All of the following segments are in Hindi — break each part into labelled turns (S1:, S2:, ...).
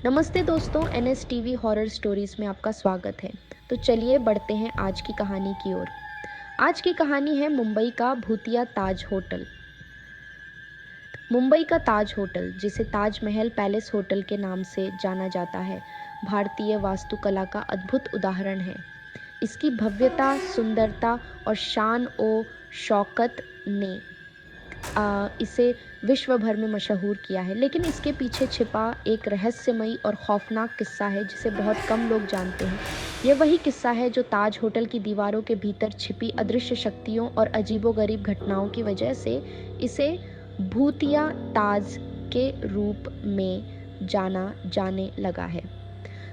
S1: नमस्ते दोस्तों, NSTV हॉरर स्टोरीज में आपका स्वागत है। तो चलिए बढ़ते हैं आज की कहानी की ओर। आज की कहानी है मुंबई का भूतिया ताज होटल। मुंबई का ताज होटल, जिसे ताजमहल पैलेस होटल के नाम से जाना जाता है, भारतीय वास्तुकला का अद्भुत उदाहरण है। इसकी भव्यता, सुंदरता और शान ओ शौकत ने इसे विश्व भर में मशहूर किया है। लेकिन इसके पीछे छिपा एक रहस्यमयी और खौफनाक किस्सा है जिसे बहुत कम लोग जानते हैं। यह वही किस्सा है जो ताज होटल की दीवारों के भीतर छिपी अदृश्य शक्तियों और अजीबोगरीब घटनाओं की वजह से इसे भूतिया ताज के रूप में जाना जाने लगा है।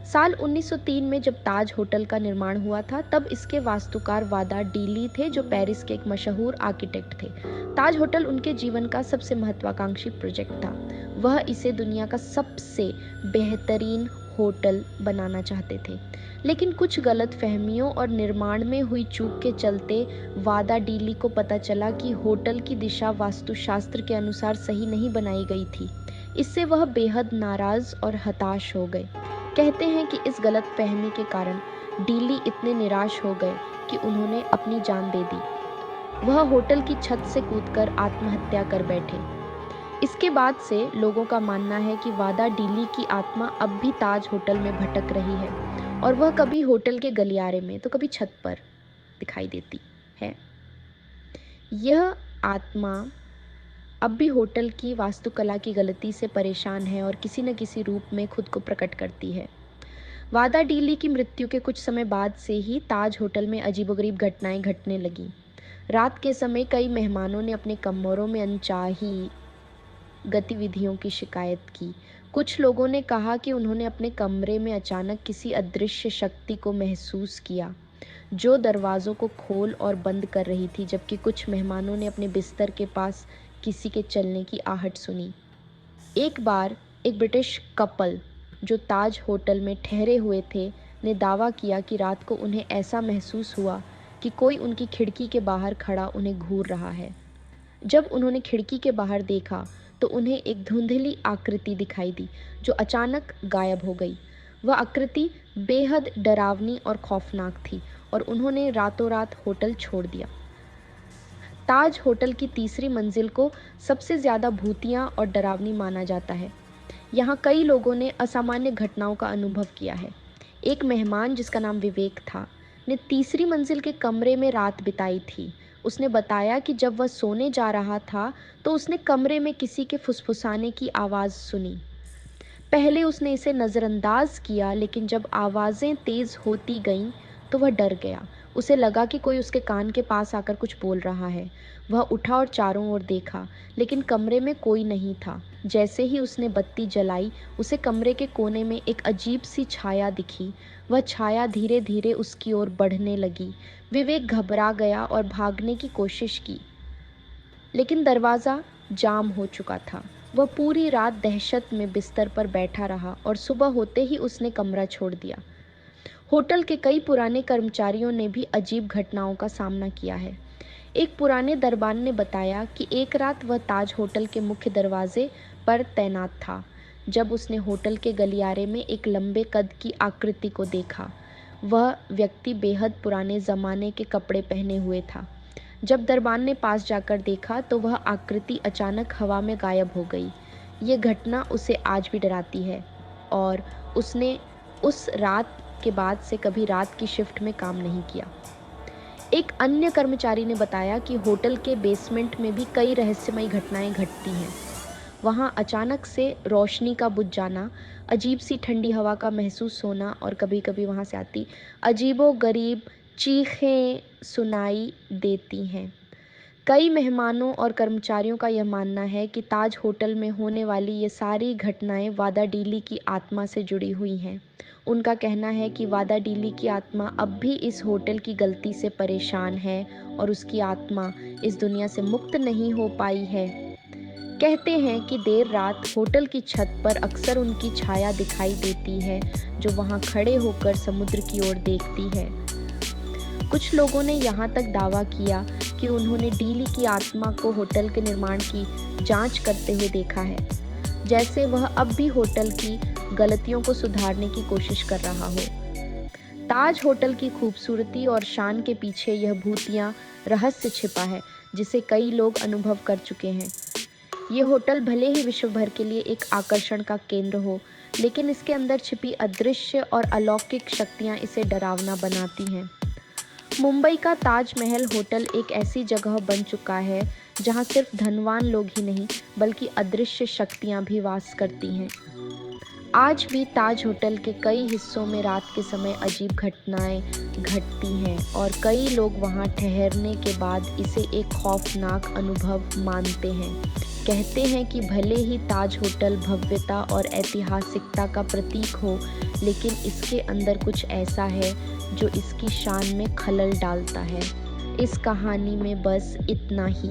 S1: साल 1903 में जब ताज होटल का निर्माण हुआ था, तब इसके वास्तुकार वादा डीली थे, जो पेरिस के एक मशहूर आर्किटेक्ट थे। ताज होटल उनके जीवन का सबसे महत्वाकांक्षी प्रोजेक्ट था। वह इसे दुनिया का सबसे बेहतरीन होटल बनाना चाहते थे। लेकिन कुछ गलत फहमियों और निर्माण में हुई चूक के चलते वादा डीली को पता चला कि होटल की दिशा वास्तुशास्त्र के अनुसार सही नहीं बनाई गई थी। इससे वह बेहद नाराज और हताश हो गए। कहते हैं कि इस गलत फहमी के कारण डीली इतने निराश हो गए कि उन्होंने अपनी जान दे दी। वह होटल की छत से कूदकर आत्महत्या कर बैठे। इसके बाद से लोगों का मानना है कि वादा डीली की आत्मा अब भी ताज होटल में भटक रही है और वह कभी होटल के गलियारे में तो कभी छत पर दिखाई देती है। यह आत्मा अब भी होटल की वास्तुकला की गलती से परेशान है और किसी न किसी रूप में खुद को प्रकट करती है। वादा डीली की मृत्यु के कुछ समय बाद से ही ताज होटल में अजीबोगरीब घटनाएं घटने लगीं। रात के समय कई मेहमानों ने अपने कमरों में अनचाही गतिविधियों की शिकायत की। कुछ लोगों ने कहा कि उन्होंने अपने कमरे में अचानक किसी अदृश्य शक्ति को महसूस किया, जो दरवाज़ों को खोल और बंद कर रही थी, जबकि कुछ मेहमानों ने अपने बिस्तर के पास किसी के चलने की आहट सुनी। एक बार एक ब्रिटिश कपल जो ताज होटल में ठहरे हुए थे ने दावा किया कि रात को उन्हें ऐसा महसूस हुआ कि कोई उनकी खिड़की के बाहर खड़ा उन्हें घूर रहा है। जब उन्होंने खिड़की के बाहर देखा तो उन्हें एक धुंधली आकृति दिखाई दी जो अचानक गायब हो गई। वह आकृति बेहद डरावनी और खौफनाक थी और उन्होंने रातों रात होटल छोड़ दिया। ताज होटल की तीसरी मंजिल को सबसे ज़्यादा भूतिया और डरावनी माना जाता है। यहाँ कई लोगों ने असामान्य घटनाओं का अनुभव किया है। एक मेहमान जिसका नाम विवेक था ने तीसरी मंजिल के कमरे में रात बिताई थी। उसने बताया कि जब वह सोने जा रहा था तो उसने कमरे में किसी के फुसफुसाने की आवाज़ सुनी। पहले उसने इसे नज़रअंदाज किया, लेकिन जब आवाज़ें तेज़ होती गईं तो वह डर गया। उसे लगा कि कोई उसके कान के पास आकर कुछ बोल रहा है। वह उठा और चारों ओर देखा, लेकिन कमरे में कोई नहीं था। जैसे ही उसने बत्ती जलाई, उसे कमरे के कोने में एक अजीब सी छाया दिखी। वह छाया धीरे धीरे उसकी ओर बढ़ने लगी। विवेक घबरा गया और भागने की कोशिश की, लेकिन दरवाज़ा जाम हो चुका था। वह पूरी रात दहशत में बिस्तर पर बैठा रहा और सुबह होते ही उसने कमरा छोड़ दिया। होटल के कई पुराने कर्मचारियों ने भी अजीब घटनाओं का सामना किया है। एक पुराने दरबान ने बताया कि एक रात वह ताज होटल के मुख्य दरवाजे पर तैनात था जब उसने होटल के गलियारे में एक लंबे कद की आकृति को देखा। वह व्यक्ति बेहद पुराने ज़माने के कपड़े पहने हुए था। जब दरबान ने पास जाकर देखा तो वह आकृति अचानक हवा में गायब हो गई। ये घटना उसे आज भी डराती है और उसने उस रात के बाद से कभी रात की शिफ्ट में काम नहीं किया। एक अन्य कर्मचारी ने बताया कि होटल के बेसमेंट में भी कई रहस्यमयी घटनाएं घटती हैं। वहाँ अचानक से रोशनी का बुझ जाना, अजीब सी ठंडी हवा का महसूस होना और कभी-कभी वहाँ से आती अजीबो-गरीब चीखें सुनाई देती हैं। कई मेहमानों और कर्मचारियों का यह मानना है कि ताज होटल में होने वाली ये सारी घटनाएं वादा डीली की आत्मा से जुड़ी हुई हैं। उनका कहना है कि वादा डीली की आत्मा अब भी इस होटल की गलती से परेशान है और उसकी आत्मा इस दुनिया से मुक्त नहीं हो पाई है। कहते हैं कि देर रात होटल की छत पर अक्सर उनकी छाया दिखाई देती है, जो वहां खड़े होकर समुद्र की ओर देखती है। कुछ लोगों ने यहाँ तक दावा किया कि उन्होंने डीली की आत्मा को होटल के निर्माण की जांच करते हुए देखा है, जैसे वह अब भी होटल की गलतियों को सुधारने की कोशिश कर रहा हो। ताज होटल की खूबसूरती और शान के पीछे यह भूतिया रहस्य छिपा है, जिसे कई लोग अनुभव कर चुके हैं। ये होटल भले ही विश्व भर के लिए एक आकर्षण का केंद्र हो, लेकिन इसके अंदर छिपी अदृश्य और अलौकिक शक्तियाँ इसे डरावना बनाती हैं। मुंबई का ताजमहल होटल एक ऐसी जगह बन चुका है जहाँ सिर्फ धनवान लोग ही नहीं, बल्कि अदृश्य शक्तियाँ भी वास करती हैं। आज भी ताज होटल के कई हिस्सों में रात के समय अजीब घटनाएं घटती हैं और कई लोग वहां ठहरने के बाद इसे एक खौफनाक अनुभव मानते हैं। कहते हैं कि भले ही ताज होटल भव्यता और ऐतिहासिकता का प्रतीक हो, लेकिन इसके अंदर कुछ ऐसा है जो इसकी शान में खलल डालता है। इस कहानी में बस इतना ही।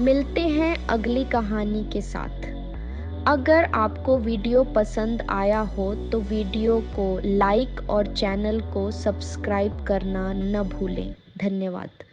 S1: मिलते हैं अगली कहानी के साथ। अगर आपको वीडियो पसंद आया हो तो वीडियो को लाइक और चैनल को सब्सक्राइब करना न भूलें। धन्यवाद।